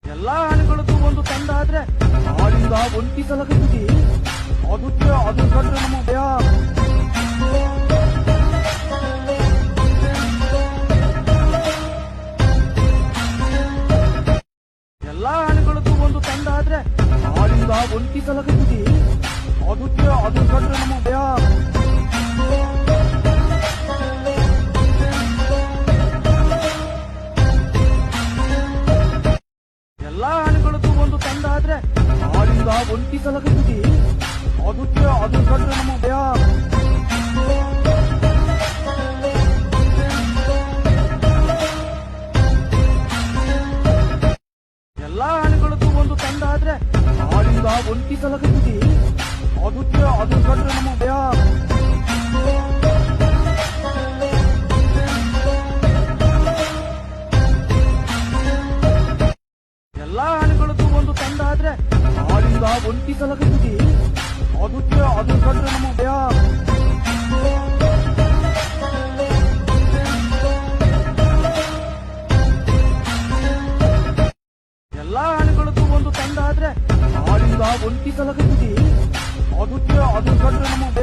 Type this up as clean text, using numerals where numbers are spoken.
ಎಲ್ಲಾ ಆನೆಗಳದ್ದು ಒಂದು ತಂಡ ಆದ್ರೆ ಆಳಿಂದ ಒಂಟಿ ಸಲಗುತ್ತಿ ಅದಕ್ಕೆ ಅದು ಕಂಡ್ರೆ ನಮಗೆ ಭಯ. ಎಲ್ಲಾ ಆನೆಗಳದ್ದು ಒಂದು ತಂಡ ಆದ್ರೆ ಆಳಿಂದ ಒಂಟಿ ಸಲಗುತ್ತಿ ಅದಕ್ಕೆ ಅದು ಕಂಡ್ರೆ ನಮಗೆ ಭಯ. ಎಲ್ಲಾ ಆನೆಗಳದ್ದು ಒಂದು ತಂಡ ಆದ್ರೆ ಆಳಿಂದ ಒಂಟಿ ಸಲಗುತ್ತಿ ಅದಕ್ಕೆ ಅದು ಕಂಡ್ರೆ ನಮಗೆ ಭಯ. ಎಲ್ಲಾ ಆನೆಗಳದ್ದು ಒಂದು ತಂಡ ಆದ್ರೆ ಆಳಿಂದ ಒಂಟಿ ಸಲಗುತ್ತಿ ಅದಕ್ಕೆ ಅದು ಕಂಡ್ರೆ ನಮಗೆ ಭಯ. ಎಲ್ಲಾ ಆನೆಗಳದ್ದು ಒಂದು ತಂಡ ಆದ್ರೆ ಆಳಿಂದ ಒಂಟಿ ಸಲಗುತ್ತಿ ಅದಕ್ಕೆ ಅದು ಕಂಡ್ರೆ ನಮಗೆ ಭಯ. ಎಲ್ಲಾ ಆನೆಗಳದ್ದು ಒಂದು ತಂಡ ಆದ್ರೆ ಆಳಿಂದ ಒಂಟಿ ಸಲಗುತ್ತಿ ಅದಕ್ಕೆ ಅದು ಕಂಡ್ರೆ ನಮಗೆ ಭಯ.